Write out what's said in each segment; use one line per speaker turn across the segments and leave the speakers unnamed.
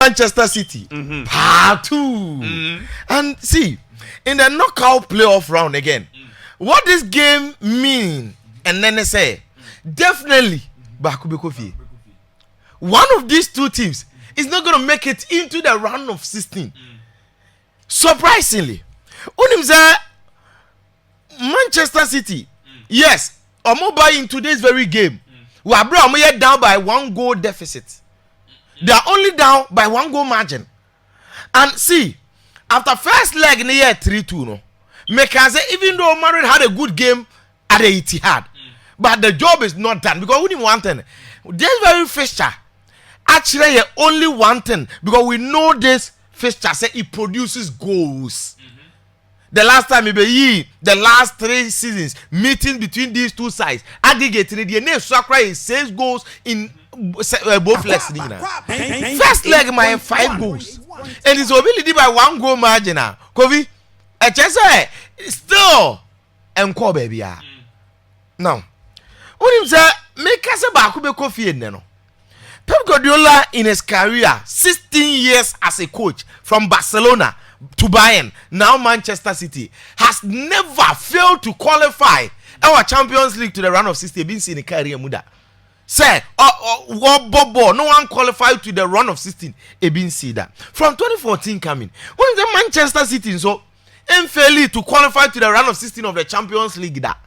Manchester City. Part 2. And see, in the knockout playoff round again, what this game mean, and then they say, definitely, one of these two teams is not going to make it into the round of 16. Surprisingly, Manchester City, yes, Omoba in today's very game, we are down by 1 goal deficit. They are only down by 1 goal margin. And see, after first leg in the year 3-2, no, because even though Madrid had a good game at the Etihad, but the job is not done because we didn't want it. This very fixture, actually, only one thing because we know this fixture say it produces goals. The last time the last 3 seasons meeting between these two sides aggregating the name Sakra is 6 goals in both legs. First leg my 5 goals and it's only by 1 goal margin. Kovi, I just say still encore baby. Now, when you say make us a back be coffee no. Pep Guardiola in his career 16 years as a coach from Barcelona to Bayern, now Manchester City, has never failed to qualify our Champions League to the round of 16. Been seen in career muda. Say, no one qualified to the round of 16. Been see that from 2014 coming when the Manchester City so failed to qualify to the round of 16 of the Champions League. That,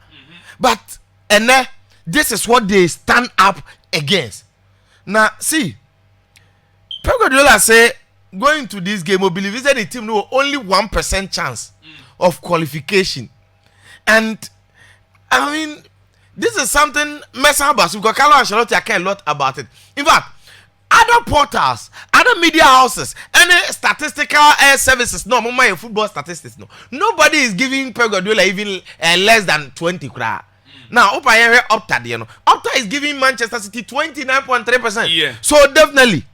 but and this is what they stand up against. Now, see, Pep Guardiola say. Going to this game, we believe that the team know only 1% chance of qualification. And I mean, this is something messing about because Carlo Ancelotti care a lot about it. In fact, other portals, other media houses, any statistical services, no, my football statistics, no. Nobody is giving Pep Guardiola even less than 20 kra. Now, Opta is giving Manchester City 29.3%.
Yeah.
So definitely.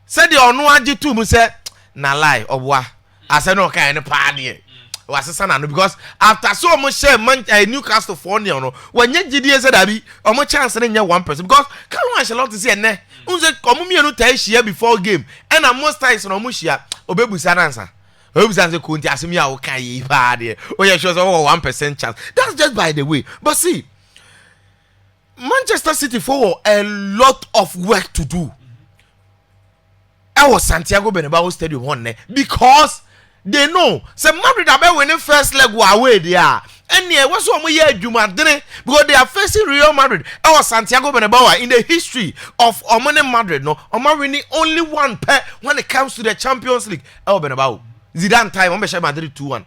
Said the onuaji too mu say na lie obwa ase no kan ne paade wasesa na no because after so much share Newcastle 4-0 no wanye gidie say da bi omo chance ne nya 1% because Carlo Ancelotti say ne unse omo mienu ta hia before game and most times no omo hia obebusa nansa obebusa say konti asemi a wo kan yi paade o ye sure say 1% chance. That's just by the way. But see, Manchester City for a lot of work to do. I was Santiago Bernabeu Stadium one because they know say Madrid are winning first leg away there. And yeah, what's one year Jumadre because they are facing Real Madrid. I was Santiago Bernabeu in the history of Omane Madrid. No, Omar winning only 1 pair when it comes to the Champions League. Oh Bernabeu, Zidane time Omar Madrid 2-1.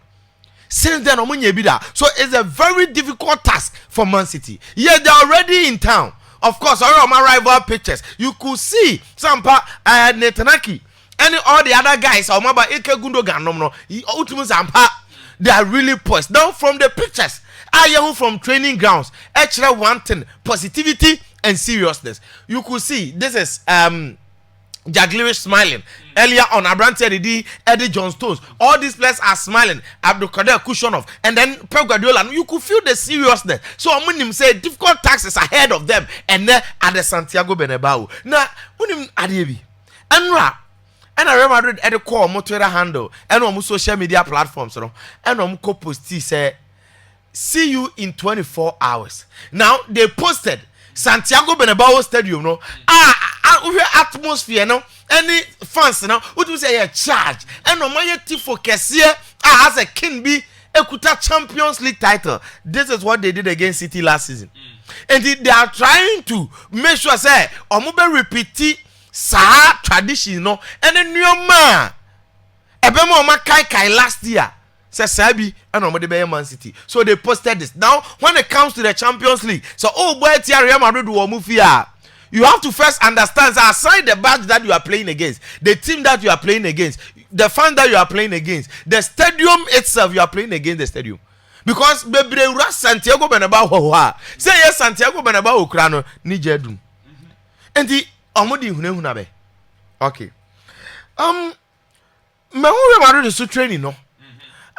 Since then Omunye Bida. So it's a very difficult task for Man City. Yeah, they're already in town. Of course, all of my rival pictures, you could see Sampa Netanaki and all the other guys. Ike Gundogan, they are really poised. Now, from the pictures, I from training grounds, extra one thing, positivity and seriousness. You could see this is Jack Lewis smiling. Earlier on, Abrante Eddie John Stones. All these players are smiling. Abdulkader Kushonov. And then Pep Guardiola. You could feel the seriousness. So when him say difficult tasks is ahead of them. And then at the Santiago Bernabeu. Now, when him Adiebi. And Real Madrid at the core, more Twitter handle. And on social media platforms. And on post say, see you in 24 hours. Now, they posted Santiago Bernabeu Stadium, no. Atmosphere, no. Any fans, no. What do say a charge? And no my tifo Kessie as a king be Ekuta Champions League title. This is what they did against City last season. And they are trying to make sure say Omube repeat sa tradition, no. And then new man Ebemo Oma Kai last year. Sabi and Omode Man City. So they posted this. Now, when it comes to the Champions League, so boy, Real Madrid will move here. You have to first understand that aside the badge that you are playing against, the team that you are playing against, the fan that you are playing against, the stadium itself, you are playing against the stadium. Because Bebre Santiago Bernabeu say yes, Santiago Bernabeu Ukrano Nijedum. And the Omodi Hunabe. Okay. Real Madrid is training, no.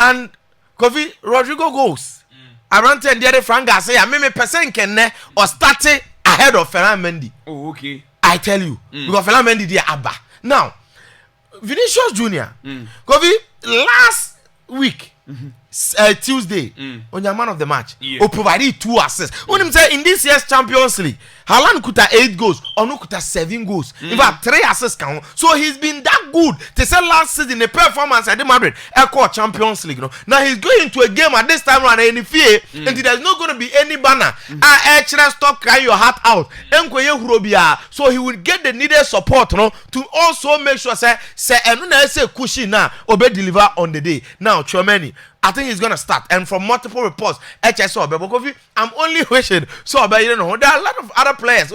And Kofi Rodrigo goes. Around 10 the other Frank say, I mean, percent can or start ahead of Ferland Mendy.
Oh, okay.
I tell you, because Ferland Mendy they Abba. Now, Vinicius Junior. Kofi last week. Tuesday, on your man of the match, who provided 2 assists. When him say in this year's Champions League, Haaland could have 8 goals, or no could have 7 goals. In fact, 3 assists count. So he's been that good. They said last season the performance at the Madrid Echo Champions League. No? Now he's going into a game at this time around any fear, and there's not going to be any banner. Actually, stop crying your heart out. So he will get the needed support, no, to also make sure say cushion now obey deliver on the day. Now, Chouameni, I think he's gonna start, and from multiple reports, HSO, I'm only wishing so. You know, there are a lot of other players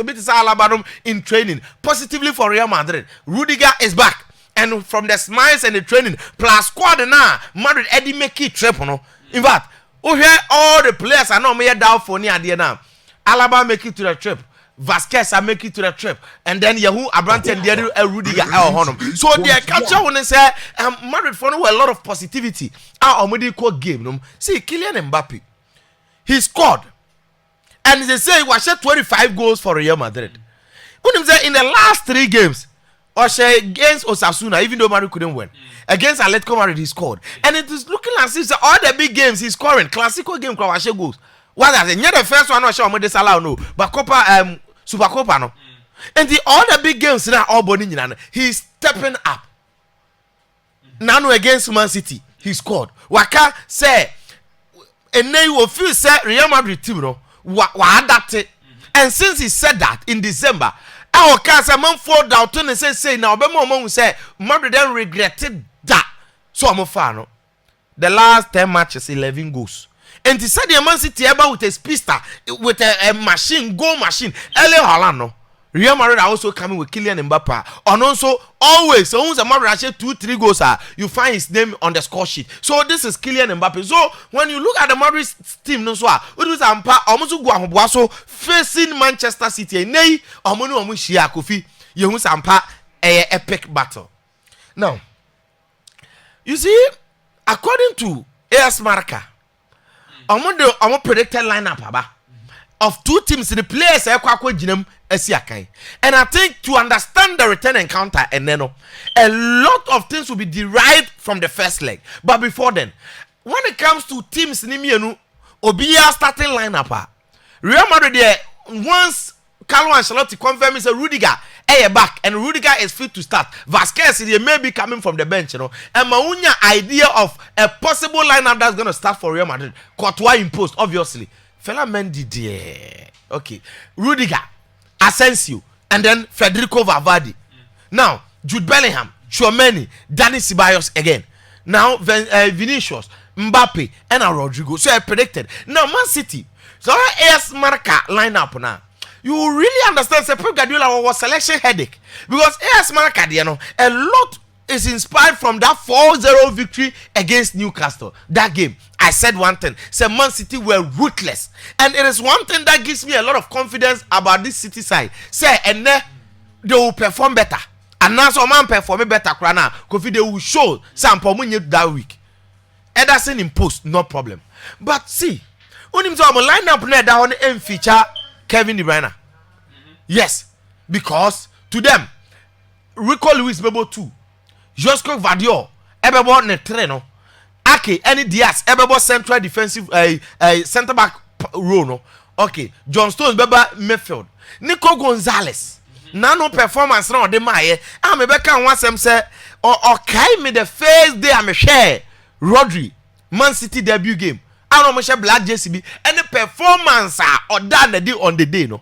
in training positively for Real Madrid. Rudiger is back, and from the smiles and the training plus squad now, Madrid Eddie make it trip, no. In fact, all the players are not made down for near the now. Alaba make it to the trip. Vasquez are make it to the trip, and then Yahoo Abrante and the Rudiger Honum. So they capture when they say Madrid for a lot of positivity. Our medical game, see Kylian Mbappe, he scored, and they say he was 25 goals for Real Madrid. When they say in the last 3 games, against Osasuna, even though Madrid couldn't win, against Atletico Madrid he scored, and it is looking as if all the big games he's scoring. Classical game, Kwashe goals. What is it? Not the first one, not sure this allow no, but Copa Super Copa no. And the all the big games now all body he's stepping up. Now against Man City, he scored. Waka say, and then you will feel say Real Madrid team no wa adapted. And since he said that in December, our cancer man fall down and say now be more say Madrid then regretted that. So I'm a fan. The last 10 matches 11 goals. And he said the Man City about with a speedster, with a machine, goal machine. Erling Haaland, no. Real Madrid are also coming with Kylian Mbappe. And also, always, so once a Madrid actually 2-3 goals, you find his name on the score sheet. So this is Kylian Mbappe. So when you look at the Madrid team, no so almost go so facing Manchester City. Nay, Omonu Omushia Kofi, you sampa a epic battle. Now, you see, according to AS Marca, I'm predicted lineup of 2 teams. The players and I think to understand the return encounter and then a lot of things will be derived from the first leg. But before then, when it comes to teams, Obia starting lineup, Real Madrid there once Carlo Ancelotti confirms a Rudiger back, and Rudiger is fit to start. Vasquez he may be coming from the bench, and Maunya idea of a possible lineup that's going to start for Real Madrid. Courtois imposed, obviously. Fela Mendy there. Okay. Rudiger, Asensio, and then Federico Valverde. Now, Jude Bellingham, Chouameni, Dani Ceballos again. Now, Vinicius, Mbappe, and Rodrigo. So I predicted. Now, Man City. So AS Marca lineup now. You really understand Pep Guardiola was selection headache because AS Marca, a lot is inspired from that 4-0 victory against Newcastle. That game, I said one thing, say Man City were ruthless, and it is one thing that gives me a lot of confidence about this City side. Say, and they will perform better, and now some man perform better. Kofi they will show some performance that week. Ederson in post, no problem. But see, when him talk about lineup now, that one end feature Kevin De Bruyne. Yes, because to them, Rico Lewis Bebo 2, Josko Vadio, Ebebo Netreno, Ake, any Diaz, Ebebo central defensive center back row no. Okay, John Stones Beba midfield, Nico Gonzalez. Nano performance no de maye. I'm a beka and once say okay me the first day I'm a share Rodri Man City debut game. I don't share black JCB and the performance or done the day on the day no.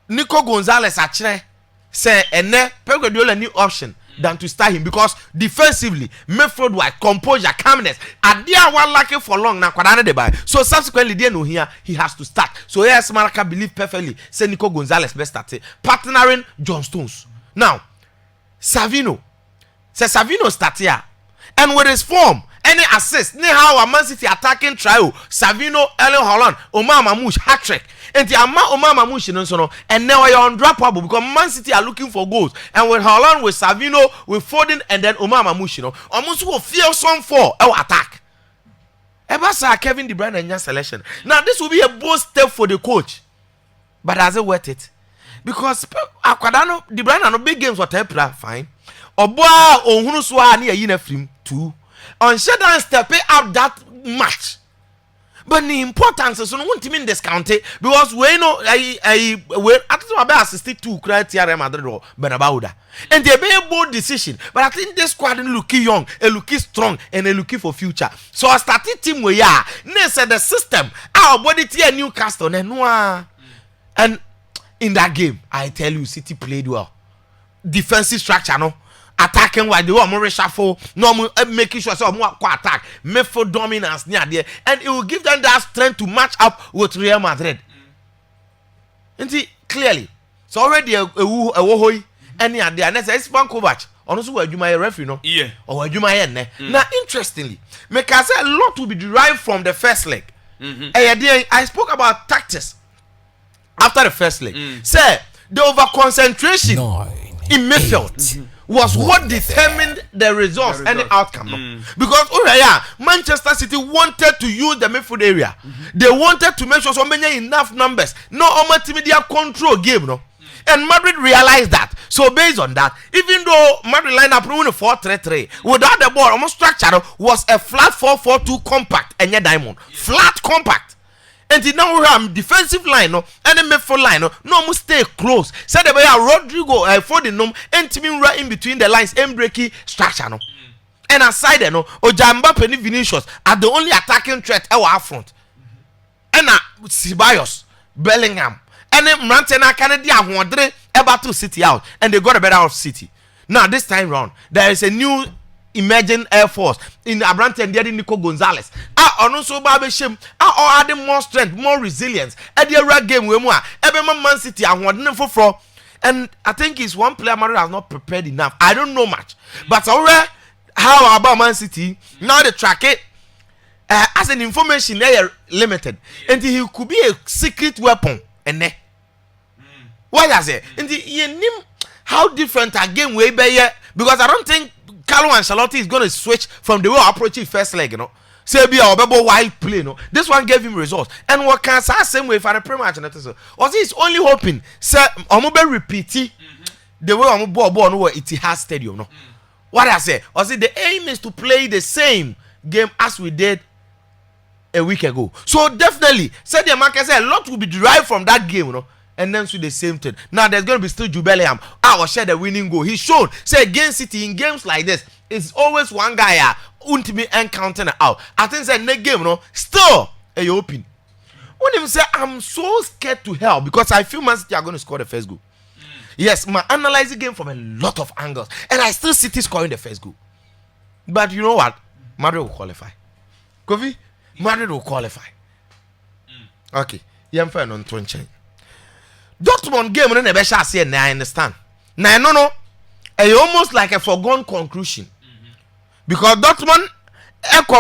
Nico Gonzalez actually say and then Pep Guardiola new option than to start him because defensively midfield wise composure calmness and they are one lacking for long now they buy. So subsequently they know here he has to start. So yes, Marca believe perfectly say Nico Gonzalez best start partnering John Stones. Now Savino start here and with his form any assist ni how a Man City attacking trio Savino, Erling Haaland, Omar Mamouche hat-trick. And the Omar Mamouche no and now you're undroppable because Man City are looking for goals. And with Haaland, with Savino, with Foden, and then Omar Mamouche almost will feel some for our attack. Ever saw Kevin De Bruyne and your selection. Now this will be a bold step for the coach. But is it worth it? Because Aquadano, De Bruyne no big games whatever fine. Oboa ohunu so a na yi na frim 2 on shut step up that much. But the importance is so no want discount it because we know I about 62 criteria Real Madrid or Bernabeu. And they made a bold decision. But I think this squad looking young, looking strong, and looking for future. So I started team we are. Next the system, our body team Newcastle and in that game, I tell you, City played well. Defensive structure, no. Attacking while they were more reshuffle, no making sure so more attack, midfield dominance near there, and it will give them that strength to match up with Real Madrid. And see clearly, so already a wohoi any idea. Next is Van Kovac. Honestly, where you my referee, no? Yeah. Or where you my end. Now, interestingly, make I say a lot will be derived from the first leg. I spoke about tactics after the first leg. Say the over concentration in midfield. Was what determined the results and the outcome. Because Manchester City wanted to use the midfield area. They wanted to make sure so many enough numbers. No media control game, no. And Madrid realized that. So based on that, even though Madrid lined up in 4-3-3, without the ball, almost structure was a flat 4-4-2 compact and diamond. Flat compact. And now we have defensive line, no, and the midfield line, no, must stay close. Said the way Rodrigo for the num, and Timmy right in between the lines, and breaky structure, no. And aside, no, Ojamba Penny Vinicius are the only attacking threat our front. And Ceballos, Bellingham, and then Mantena Kennedy are wondering about to City out, and they got a better out of City. Now this time round, there is a new emerging air force in Abrante and Nico Gonzalez. Also Babeshim are adding more strength, more resilience. At the right game we more Man City and I think it's one player Madrid has not prepared enough. I don't know much. But already how about Man City? Now they track it as an information they are limited. And he could be a secret weapon and what I say? And how different a game way be because I don't think Carlo Ancelotti is going to switch from the way approaching first leg, you know. Say be our bebo wide play, no. This one gave him results. And what can say same way for the Premier Match? Was he's only hoping say Omobe repeat the way Omobo no it has stadium, no. What I say? Was it the aim is to play the same game as we did a week ago. So definitely, say the market say a lot will be derived from that game, you know. And then do the same thing. Now there's going to be still Jude Bellingham. I will share the winning goal. He's shown. Say against City in games like this, it's always one guy won't be encountering out. I think that next game, no, still a open. When him say I'm so scared to hell because I feel Man City are going to score the first goal. Yes, my analyze the game from a lot of angles, and I still City scoring the first goal. But you know what? Madrid will qualify. Kofi, Madrid will qualify. Okay, I'm fine on 20. Dortmund game no never shall say I understand. Now no, it's almost like a foregone conclusion. Because Dortmund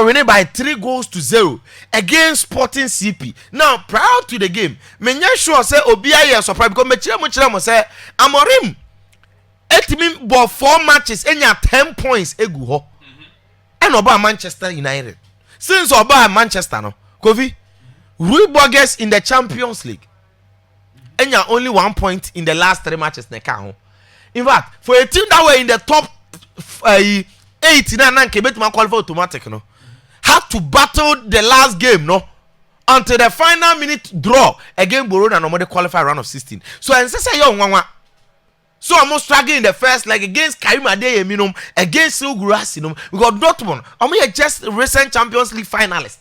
winning by 3-0 against Sporting CP. Now prior to the game, me sure say Obiya is surprised because me chira say Amorim etimi bought 4 matches and 10 points egu ho. And oba Manchester United. Since oba Manchester no, Kofi Rui Borges in the Champions League. And you're only 1 point in the last 3 matches. In fact, for a team that were in the top 8, qualify automatic, no, had to battle the last game, no, until the final minute draw against Bologna and normally qualify round of 16. So and say so I'm struggling in the first leg against Karim Adeyemi, against Silgurasi, because Dortmund, I'm just recent Champions League finalist.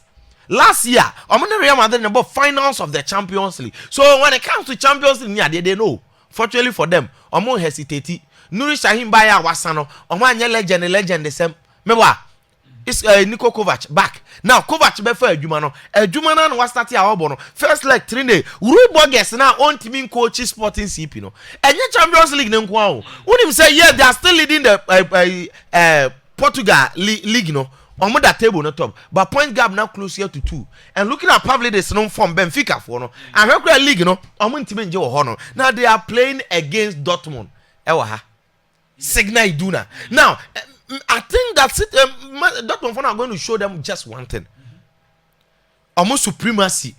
Last year, I'm going to Real Madrid about finals of the Champions League. So when it comes to Champions League, yeah, they know. Fortunately for them, I'm going to hesitate. Nuri Sahin Baya Wasano, I'm going to legend the same. Mewa, it's Niko Kovac back. Now Kovac be for Ejumano. Ejumano was starting our bono. First leg 3 day. Rui Borges now on team coach Sporting CP no. And your Champions League nkwa. When him say yeah, they are still leading the Portugal league no. On that table no top, but point gap now closer to 2. And looking at probably this non from Benfica for no, and regular league no, on team enjoy honor. Now they are playing against Dortmund. Ewaha, Signal Iduna. Now I think that's it. Dortmund are going to show them just one thing. Almost supremacy.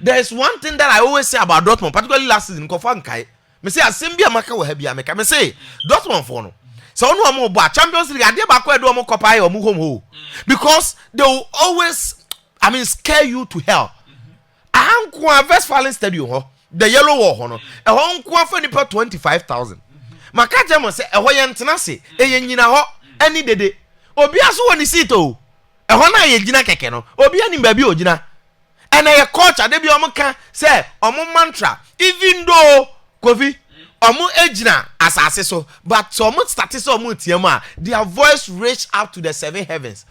There is one thing that I always say about Dortmund, particularly last season. Me say Asimbia Maka will have me say Dortmund for no. So no more but Champions League ade ba ko edo mo kopa ye omo home ho. Because they will always scare you to hell. Ahanko Westfalen Stadium ho, the yellow wall ho no. E ho nko afa nipa 25,000. Maka jemo se e ho ye ntena se, e ye nyina ho ani dede. Obi aso woni seat o. E ho na ye gina keke no. Obi ani ba bi o gina. And a coach ade bi omo kan say omo mantra even though Kofi omo ejina asase so but omo started so omo tiama their voice reached up to the seven heavens.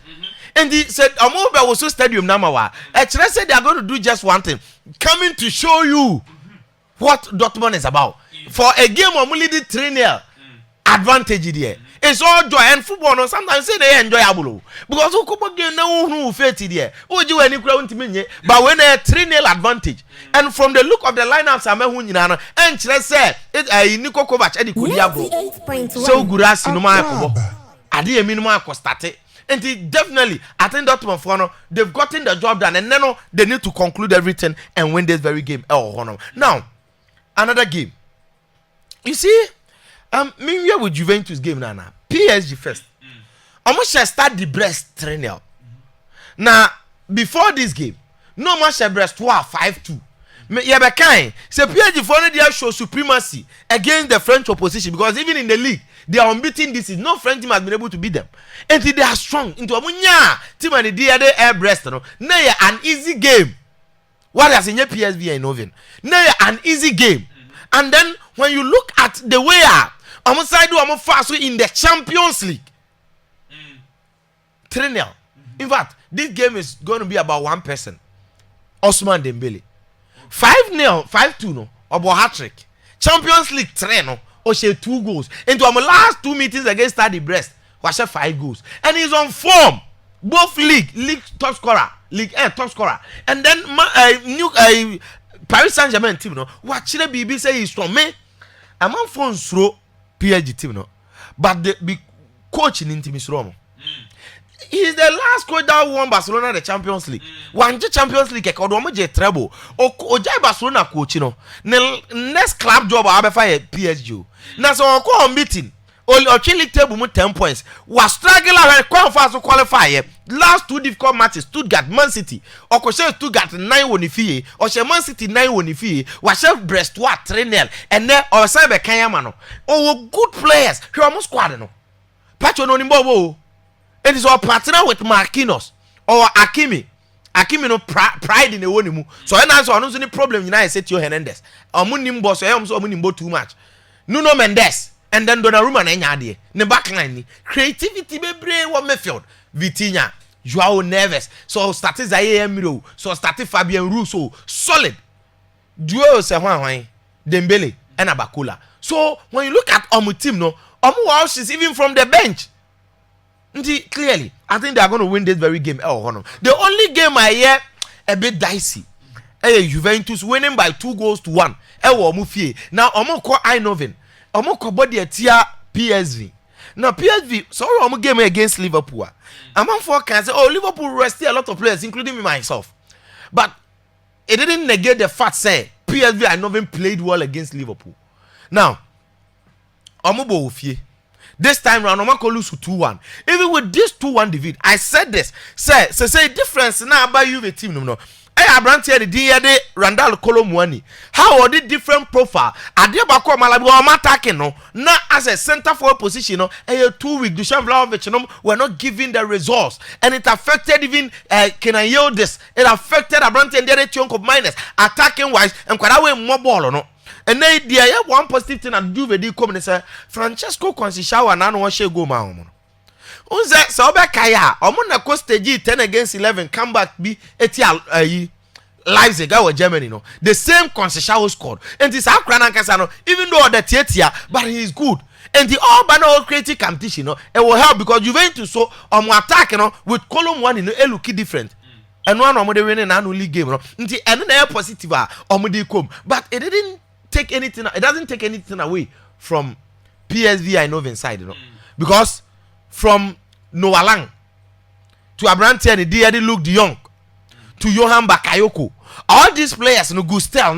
And he said omo be was so stadium na ma wa e kire say they are going to do just one thing, coming to show you what Dortmund is about. For a game omo leading 3-0 advantage there. It's all joy and football. No, sometimes say they enjoyable because who could get no faith there. Who do any crowd to me? But when a 3-0 advantage, and from the look of the lineups, I'm a hunina, and let's say it's a Niko Kovac, Eddie Kudiabo. So good as you know, my idea minimum constate. And definitely, I think Dortmund for they've gotten the job done, and then they need to conclude everything and win this very game. Now, another game. You see. Me here with Juventus game now. PSG first. Almost shall start the Brest 3-0. Now, before this game, no man shall Brest 5-2. Yeah, but kind. Say PSG for they show supremacy against the French opposition because even in the league, they are unbeaten this season. No French team has been able to beat them. And they are strong. Into Amunya team and the other air Brest. No, now an easy game. What has in your PSV and Noven? Now an easy game. And then when you look at the way I'm side do I'm fast in the Champions League. 3-0. In fact, this game is going to be about one person. Ousmane Dembele. 5-0, 5-2 no. About hat-trick. Champions League 3 no. Or she 2 goals. Into our last 2 meetings against Stade Brest, was 5 goals. And he's on form. Both league top scorer, league top scorer. And then Paris Saint-Germain team no. What should BB say is from me? I'm on phone through PSG team no. But the big coach in Intimis Rome. He is the last coach that won Barcelona the Champions League. One Champions League ekodomo je treble. Ojai Barcelona coach no. Next club job abefa PSG. Na so ko unbeaten. Only league table with 10 points. Was struggling to qualify. Last 2 difficult matches, Stuttgart, Man City. Or Stuttgart 9 won fee. Or Man City 9 won fee. Was Brest 3-0. And then or Cyber Kayamano. Oh, good players. He almost squad no. Pacho no nimbo. It is our partner with Marquinhos or Hakimi. Hakimi no pride in the one. So I answer on any problem. You know, I said to Hernandez. Omunimbo so I am so omunimbo too much. Nuno Mendes. And then Donnarumma na nyade ne backline ni creativity bebre wo midfield Vitinha Joao Neves so started Zaire Emery so started Fabien Russo solid duo se hwan Dembele and Abakola. So when you look at team no is even from the bench. Clearly I think they are going to win this very game. The only game I hear a bit dicey Juventus winning by 2-1 now call Eindhoven Omoko body tia PSV. Now PSV sorry game against Liverpool. Among four can say Liverpool rested a lot of players including me myself. But it didn't negate the fact say PSV Eindhoven played well against Liverpool. Now Omobo Ofie. This time round Omako lose 2-1. Even with this 2-1 defeat, I said this. Say difference now about you the team no. Abrantia the Randall Colomwani. How are the different profile? Adiabako Malabu attacking no. Not as a center forward position no. 2 weeks Dusan Vlahovic no were not giving the results, and it affected even Kenan Yildiz. It affected Abrantia and the other chunk of minus attacking wise and quite away more ball no. And then there one positive thing and do the come and say Francesco Conceição and no one shall go ma. Unze so be kaya omuna ko stage 10 against 11 comeback be eti Leipzig or Germany no the same Conceição scored and this Akran Kasa no even though the Tietia but he is good and the all banner creative competition no it will help because Juventus so attack no with column 1 no look different and one omo dey winning an league game no nti eno na positive omo dey come but it doesn't take anything away from PSV Eindhoven side no because from Noah Lang to Abrantia and the Luke De Jong to Johan Bakayoko, all these players no Gustel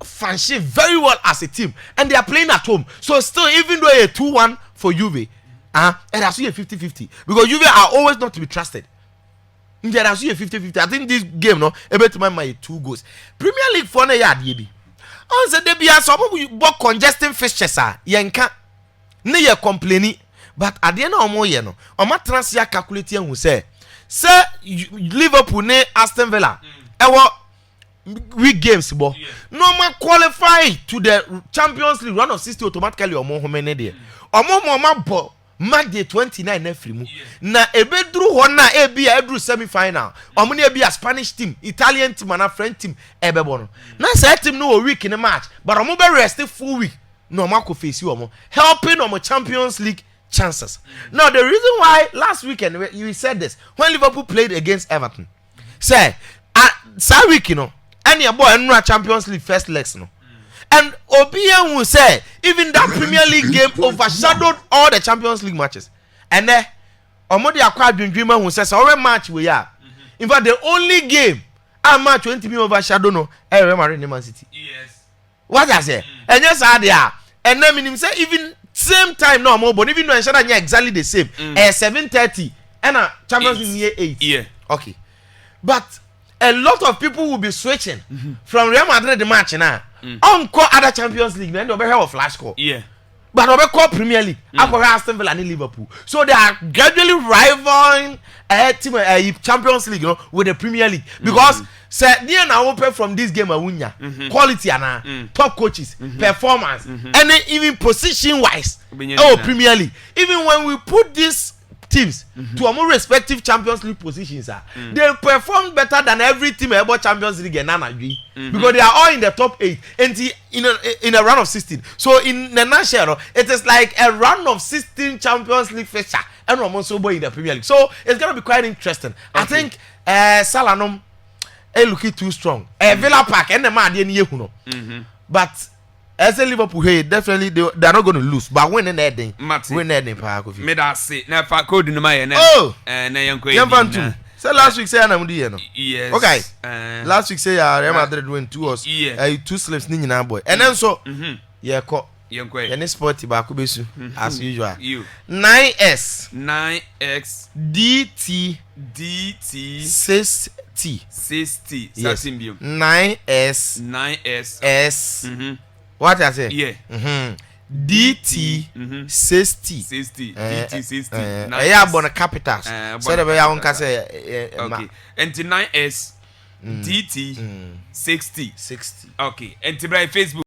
function very well as a team and they are playing at home. So still even though a 2-1 for Juve. And that's 50-50 because Juve are always not to be trusted. That's 50-50. I think this game no able to my 2 goals. Premier League for na yard yebi. On say there be some people congesting fixtures ah yenka ne ye complaining but at the end of omo ye no omo transfer calculate who say Liverpool ne Aston Villa week games bo no man qualify to the Champions League round of 60 automatically omo home ne there omo bo match day 29 na free mu na ebedru ho na ebia edru semi final omo na ebia Spanish team, Italian team and French team ebebo no na say team no week in the match but omo be rest full week no omo ko face omo helping omo Champions League chances. Now the reason why last weekend you said this when Liverpool played against Everton say that week any boy and Champions League first legs no. And Obian will say, even that Premier League game overshadowed all the Champions League matches. And then, Omodi acquired Dreamer who says, our match we are. In fact, the only game our match 20 million overshadowed no, Real Madrid Man City.
Yes.
What I say? And yes, I there. And then meaning say even same time no more, but even though exactly the same. 7:30 and a Champions League near 8.
Yeah.
Okay. But a lot of people will be switching from Real Madrid the match now. Encore other Champions League, then they'll be here of flash score.
Yeah.
But they'll be called Premier League. After Aston Villa and Liverpool. So they are gradually rivaling Champions League, with the Premier League. Because say near now open from this game quality and top coaches, performance, and then even position wise. Premier League. Even when we put this teams to a more respective Champions League positions they perform better than every team ever Champions League and because they are all in the top 8 and in a round of 16. So in the nutshell it is like a round of 16 Champions League fixture and almost so in the Premier League. So it's gonna be quite interesting. Okay. I think Salanum looking too strong. Villa Park and the man but as a Liverpool, hey, definitely they are not going to lose, but winning that thing, win that thing.
Me that say, now if I code in my
now young too. So last week say I am doing
yes.
Okay. Last week say Real Madrid win 2 or 2 slips ni na boy. And then so yeah, ko
young kwe.
Any sporty ba ko besu as usual.
You
9x DT 6T.
Yes.
9S S. What I say?
Yeah.
DT 60.
DT 60.
Yeah, bon capitals. So the way I want to say.
Okay. And 9S DT 60.
Okay.
And to Facebook.